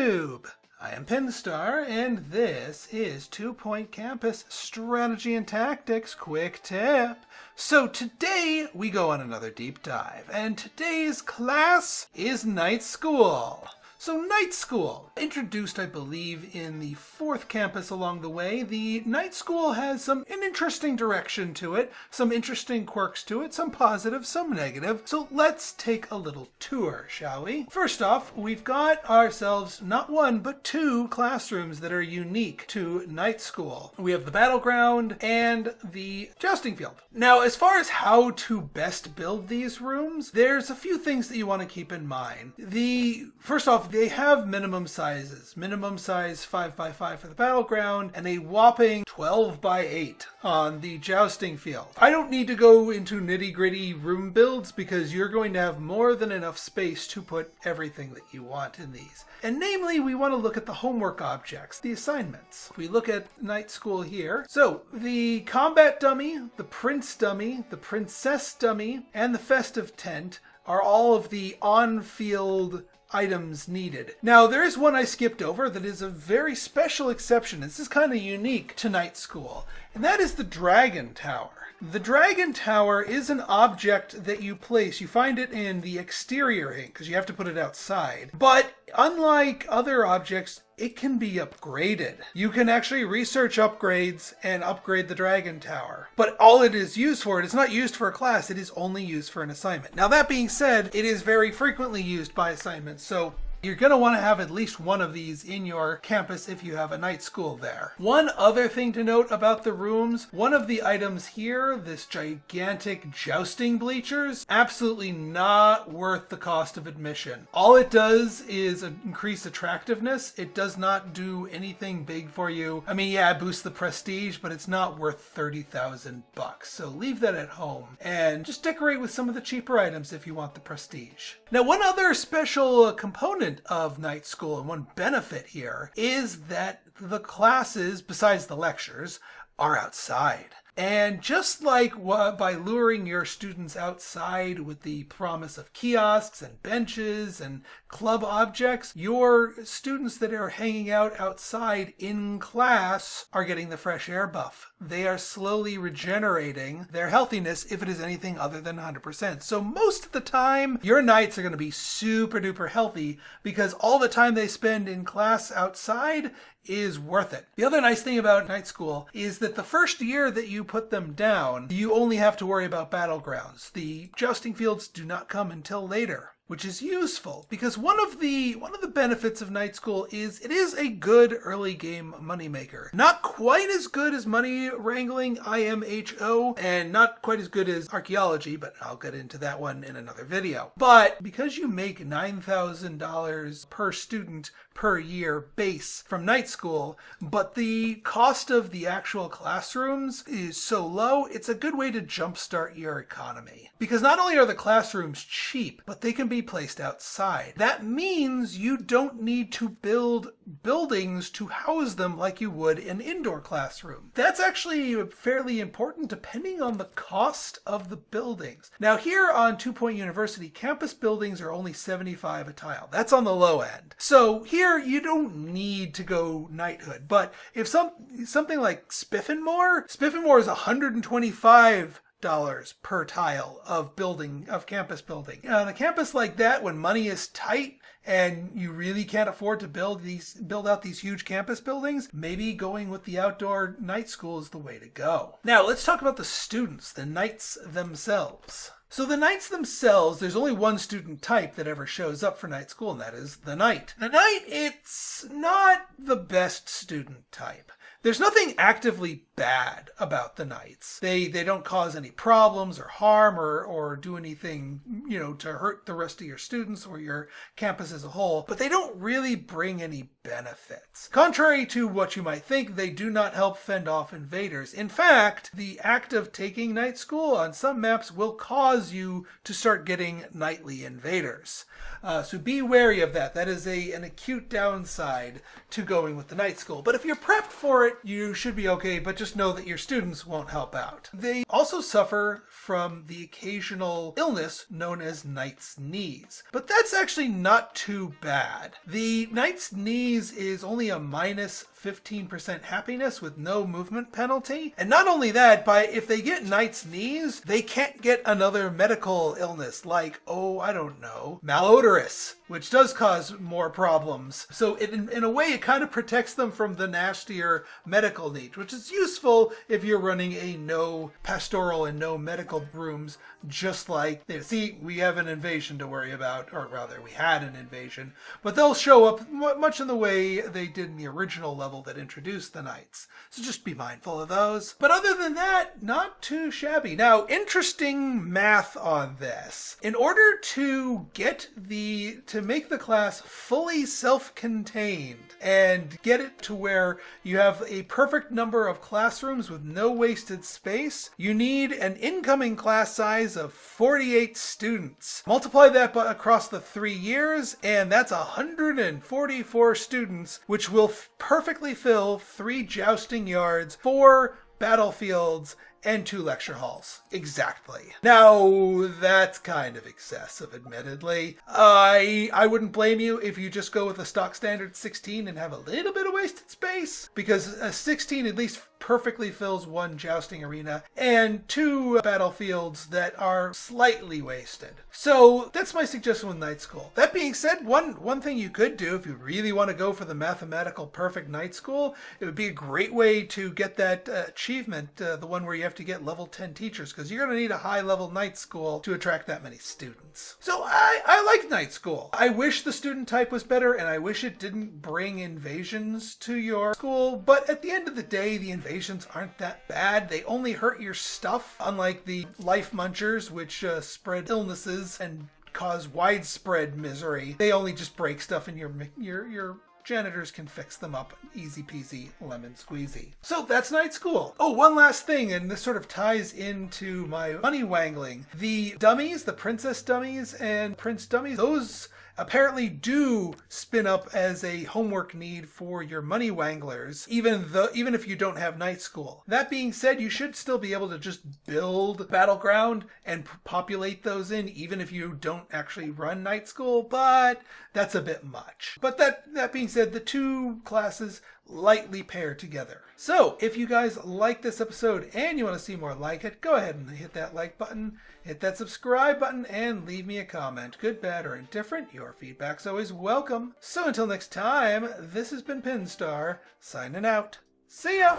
YouTube! I am Pinstar, and this is 2 Point Campus Strategy and Tactics Quick Tip. So today we go on another deep dive, and today's class is Night School. So Night School, introduced I believe in the 4th campus along the way, the Night School has an interesting direction to it, some interesting quirks to it, some positive, some negative. So let's take a little tour, shall we? First off, we've got ourselves not one, but 2 classrooms that are unique to Night School. We have the battleground and the jousting field. Now, as far as how to best build these rooms, there's a few things that you want to keep in mind. First off, they have minimum sizes. Minimum size 5x5 for the battleground and a whopping 12x8 on the jousting field. I don't need to go into nitty-gritty room builds because you're going to have more than enough space to put everything that you want in these. And namely, we want to look at the homework objects, the assignments. If we look at Night School here, so the combat dummy, the prince dummy, the princess dummy, and the festive tent are all of the on-field items needed. Now, there is one I skipped over that is a very special exception. This is kind of unique to Night School, and that is the Dragon Tower. The Dragon Tower is an object that you place. You find it in the exterior ink because you have to put it outside. But unlike other objects, it can be upgraded. You can actually research upgrades and upgrade the Dragon Tower. But all it is used for, it is not used for a class, it is only used for an assignment. Now that being said, it is very frequently used by assignments, so you're going to want to have at least one of these in your campus if you have a night school there. One other thing to note about the rooms, one of the items here, this gigantic jousting bleachers, absolutely not worth the cost of admission. All it does is increase attractiveness. It does not do anything big for you. I mean, yeah, it boosts the prestige, but it's not worth 30,000 bucks. So leave that at home and just decorate with some of the cheaper items if you want the prestige. Now, one other special component of Night School and one benefit here is that the classes, besides the lectures, are outside. And just like by luring your students outside with the promise of kiosks and benches and club objects, your students that are hanging out outside in class are getting the fresh air buff. They are slowly regenerating their healthiness if it is anything other than 100%. So most of the time, your nights are going to be super duper healthy because all the time they spend in class outside is worth it. The other nice thing about Night School is that the first year that you put them down, you only have to worry about battlegrounds. The jousting fields do not come until later, which is useful because one of the benefits of Night School is it is a good early game moneymaker. Not quite as good as Money Wangling, IMHO, and not quite as good as Archaeology, but I'll get into that one in another video. But because you make $9,000 per student per year base from Night School, but the cost of the actual classrooms is so low, it's a good way to jumpstart your economy. Because not only are the classrooms cheap, but they can be placed outside. That means you don't need to build buildings to house them like you would an indoor classroom. That's actually fairly important depending on the cost of the buildings. Now here on 2 Point University, campus buildings are only $75 a tile. That's on the low end. So here you don't need to go knighthood, but if something like Spiffin Moore is $125 per tile of campus building. On a campus like that, when money is tight and you really can't afford to build out these huge campus buildings, maybe going with the outdoor night school is the way to go. Now let's talk about the students, the knights themselves. So the knights themselves, there's only one student type that ever shows up for Night School, and that is the knight. The knight, it's not the best student type. There's nothing actively bad about the knights. They don't cause any problems or harm or do anything, to hurt the rest of your students or your campus as a whole, but they don't really bring any benefits. Contrary to what you might think, they do not help fend off invaders. In fact, the act of taking Night School on some maps will cause you to start getting nightly invaders. So be wary of that. That is an acute downside to going with the Night School. But if you're prepped for it, you should be okay, but just know that your students won't help out. They also suffer from the occasional illness known as Knight's Knees, but that's actually not too bad. The Knight's Knees is only a minus 15% happiness with no movement penalty. And not only that, but if they get Knight's Knees, they can't get another medical illness like, I don't know, malodorous, which does cause more problems. So in a way, it kind of protects them from the nastier medical needs, which is useful if you're running a no pastoral and no medical rooms, just like, see, we have an invasion to worry about, or rather, we had an invasion, but they'll show up much in the way they did in the original level that introduced the knights. So just be mindful of those. But other than that, not too shabby. Now, interesting math on this. In order to make the class fully self-contained and get it to where you have a perfect number of classrooms with no wasted space, you need an incoming class size of 48 students. Multiply that across the 3 years, and that's 144 students, which will perfectly fill 3 jousting yards, 4 battlefields, and 2 lecture halls. Exactly. Now, that's kind of excessive, admittedly. I wouldn't blame you if you just go with a stock standard 16 and have a little bit of wasted space, because a 16 at least perfectly fills 1 jousting arena and 2 battlefields that are slightly wasted. So that's my suggestion with Night School. That being said, one thing you could do if you really want to go for the mathematical perfect Night School, it would be a great way to get that achievement, the one where you have to get level 10 teachers, because you're going to need a high level Night School to attract that many students. So I like Night School. I wish the student type was better, and I wish it didn't bring invasions to your school, but at the end of the day, the invasions aren't that bad. They only hurt your stuff, unlike the life munchers, which spread illnesses and cause widespread misery. They only just break stuff, and your janitors can fix them up. Easy peasy, lemon squeezy. So that's Night School. Oh, one last thing, and this sort of ties into my money wangling. The dummies, the princess dummies and prince dummies, those apparently do spin up as a homework need for your money wanglers, even if you don't have Night School. That being said, you should still be able to just build Battleground and populate those in, even if you don't actually run Night School, but that's a bit much. But that being said, the 2 classes lightly pair together. So if you guys like this episode and you want to see more like it, go ahead and hit that like button, hit that subscribe button, and leave me a comment. Good, bad, or indifferent, your feedback's always welcome. So until next time, this has been Pinstar, signing out. See ya!